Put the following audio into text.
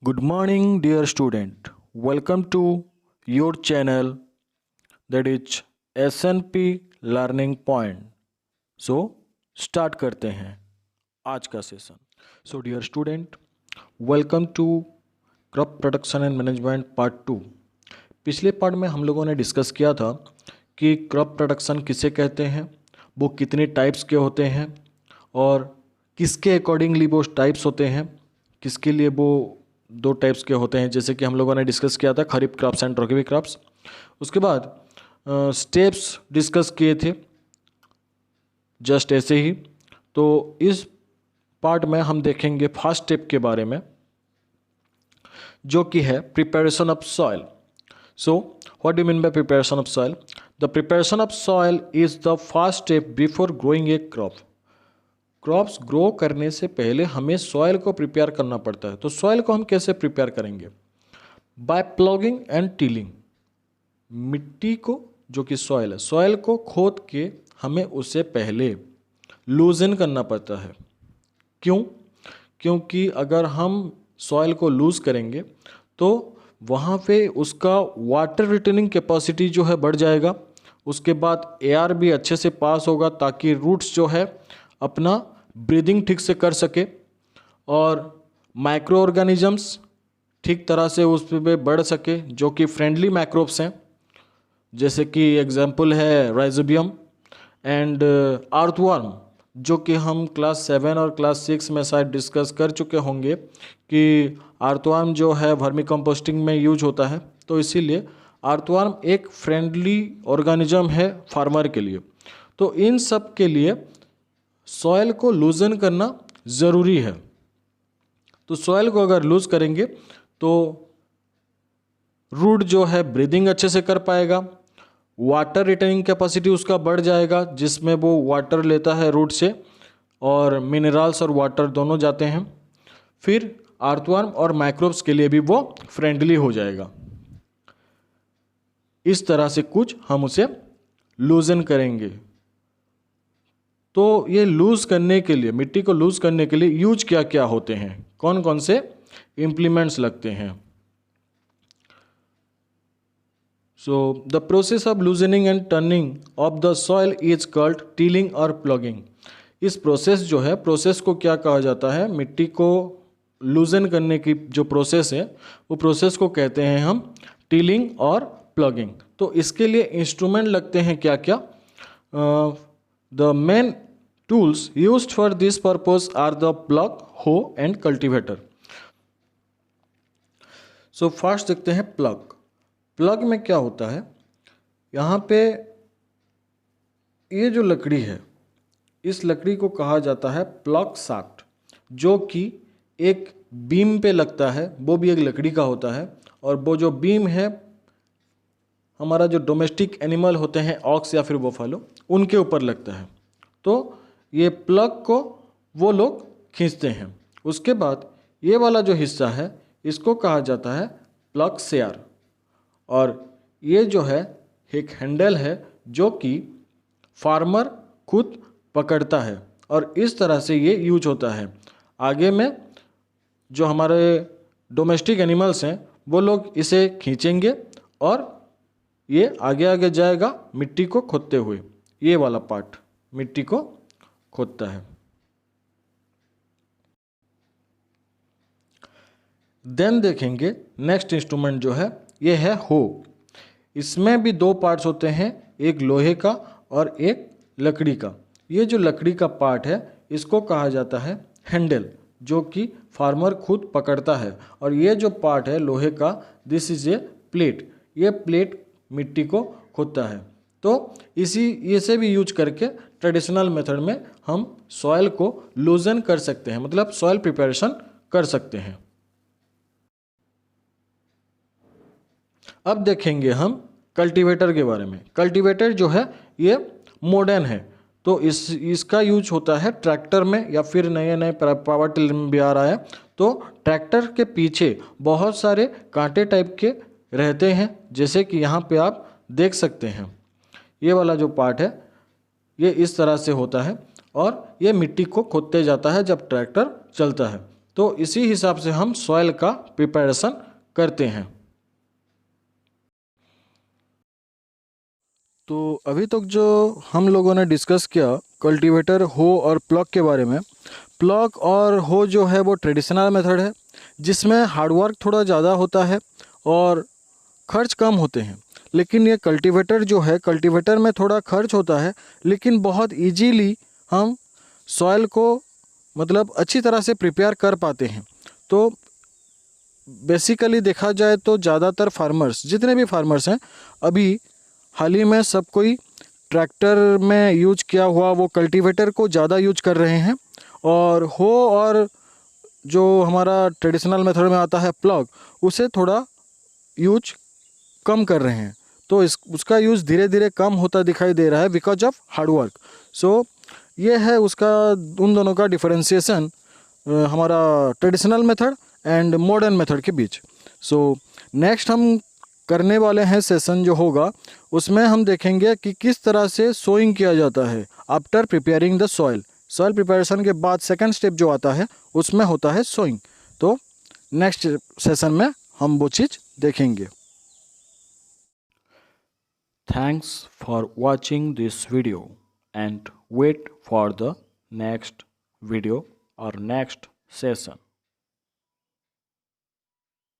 Good morning, dear student. Welcome to your channel that is SNP Learning Point. So, start करते हैं आज का session. So, dear student, welcome to crop production and management part 2. पिछले part में हम लोगों ने डिस्कस किया था कि क्रॉप प्रोडक्शन किसे कहते हैं, वो कितने टाइप्स के होते हैं और किसके अकॉर्डिंगली वो टाइप्स होते हैं, किसके लिए वो दो टाइप्स के होते हैं. जैसे कि हम लोगों ने डिस्कस किया था खरीफ क्रॉप्स एंड रबी क्रॉप्स. उसके बाद स्टेप्स डिस्कस किए थे जस्ट ऐसे ही. तो इस पार्ट में हम देखेंगे फर्स्ट स्टेप के बारे में, जो कि है preparation of soil. So what do mean by preparation of soil? The preparation of soil is the first step before growing A crop. Crops grow करने से पहले हमें सॉइल को प्रिपेयर करना पड़ता है. तो सॉइल को हम कैसे प्रिपेयर करेंगे? By ploughing and tilling. मिट्टी को, जो कि सॉइल है, सॉइल को खोद के हमें उससे पहले लूजन करना पड़ता है. क्यों? क्योंकि अगर हम सॉइल को लूज़ करेंगे तो वहाँ पे उसका वाटर रिटेनिंग कैपेसिटी जो है बढ़ जाएगा. उसके बाद एयर भी अच्छे से पास होगा ताकि रूट्स जो है अपना ब्रीदिंग ठीक से कर सके और माइक्रो ऑर्गेनिजम्स ठीक तरह से उस पे बढ़ सके, जो कि फ्रेंडली माइक्रोब्स हैं. जैसे कि एग्जांपल है राइजोबियम एंड अर्थवर्म, जो कि हम क्लास 7 और क्लास 6 में शायद डिस्कस कर चुके होंगे कि अर्थवर्म जो है वर्मी कंपोस्टिंग में यूज होता है. तो इसीलिए अर्थवर्म एक फ्रेंडली ऑर्गेनिज्म है फार्मर के लिए. तो इन सब के लिए सॉइल को लूजन करना ज़रूरी है. तो सॉइल को अगर लूज करेंगे तो रूट जो है ब्रीदिंग अच्छे से कर पाएगा, वाटर रिटेनिंग कैपेसिटी उसका बढ़ जाएगा, जिसमें वो वाटर लेता है रूट से और मिनरल्स और वाटर दोनों जाते हैं. फिर अर्थवर्म और माइक्रोब्स के लिए भी वो फ्रेंडली हो जाएगा. इस तरह से कुछ हम उसे लूजन करेंगे. तो ये लूज़ करने के लिए, मिट्टी को लूज़ करने के लिए यूज क्या क्या होते हैं, कौन कौन से इम्प्लीमेंट्स लगते हैं? So the process of loosening and turning of the soil is called tilling और प्लॉगिंग. इस प्रोसेस जो है, प्रोसेस को क्या कहा जाता है? मिट्टी को लूजन करने की जो प्रोसेस है, वो प्रोसेस को कहते हैं हम टिलिंग और प्लॉगिंग. तो इसके लिए इंस्ट्रूमेंट लगते हैं क्या क्या? The main tools used for this purpose are the plug, hoe and cultivator. So first देखते हैं प्लग. प्लग में क्या होता है? यहाँ पे ये जो लकड़ी है, इस लकड़ी को कहा जाता है प्लग शाफ्ट, जो कि एक बीम पे लगता है. वो भी एक लकड़ी का होता है और वो जो बीम है हमारा जो डोमेस्टिक एनिमल होते हैं, ऑक्स या फिर बफेलो, उनके ऊपर लगता है. तो ये प्लग को वो लोग खींचते हैं. उसके बाद ये वाला जो हिस्सा है, इसको कहा जाता है प्लग शेयर. और ये जो है एक हैंडल है जो कि फार्मर खुद पकड़ता है और इस तरह से ये यूज होता है. आगे में जो हमारे डोमेस्टिक एनिमल्स हैं वो लोग इसे खींचेंगे और ये आगे आगे जाएगा मिट्टी को खोदते हुए. ये वाला पार्ट मिट्टी को खोदता है. देन देखेंगे नेक्स्ट इंस्ट्रूमेंट जो है, ये है हो. इसमें भी दो पार्ट्स होते हैं, एक लोहे का और एक लकड़ी का. ये जो लकड़ी का पार्ट है, इसको कहा जाता है हैंडल, जो कि फार्मर खुद पकड़ता है. और ये जो पार्ट है लोहे का, दिस इज ए प्लेट. ये प्लेट मिट्टी को खोदता है. तो इसे भी यूज करके ट्रेडिशनल मेथड में हम सॉइल को लूजन कर सकते हैं, मतलब सॉइल प्रिपरेशन कर सकते हैं. अब देखेंगे हम कल्टीवेटर के बारे में. कल्टीवेटर जो है ये मॉडर्न है. तो इसका यूज होता है ट्रैक्टर में या फिर नए नए पावर टिलर में भी आ रहा है. तो ट्रैक्टर के पीछे बहुत सारे कांटे टाइप के रहते हैं, जैसे कि यहाँ पे आप देख सकते हैं. ये वाला जो पार्ट है ये इस तरह से होता है और ये मिट्टी को खोदते जाता है जब ट्रैक्टर चलता है. तो इसी हिसाब से हम सॉइल का प्रिपरेशन करते हैं। तो अभी तक जो हम लोगों ने डिस्कस किया कल्टीवेटर, हो और प्लग के बारे में। प्लग और हो जो है वो ट्रेडिशनल मेथड है, जिसमें हार्डवर्क थोड़ा ज़्यादा होता है और खर्च कम होते हैं। लेकिन ये कल्टीवेटर जो है, कल्टीवेटर में थोड़ा खर्च होता है, लेकिन बहुत इजीली हम सॉइल को मतलब अच्छी तरह से प्रिपेयर कर पाते हैं। तो बेसिकली देखा जाए तो ज़्यादातर फार्मर्स, जितने भी फार्मर्स हैं, अभी हाल ही में सब कोई ट्रैक्टर में यूज किया हुआ वो कल्टीवेटर को ज़्यादा यूज कर रहे हैं, और हो और जो हमारा ट्रेडिशनल मेथड में आता है प्लग, उसे थोड़ा यूज कम कर रहे हैं। तो उसका यूज़ धीरे धीरे कम होता दिखाई दे रहा है बिकॉज ऑफ हार्डवर्क। सो ये है उसका, उन दोनों का डिफरेंशिएशन हमारा traditional method and modern method के बीच। सो नेक्स्ट हम करने वाले हैं सेशन जो होगा, उसमें हम देखेंगे कि किस तरह से सोइंग किया जाता है after preparing the soil. Soil preparation के बाद सेकंड स्टेप जो आता है उसमें होता है सोइंग। तो नेक्स्ट सेशन में हम वो चीज़ देखेंगे। Thanks for watching this video and wait for the next video or next session.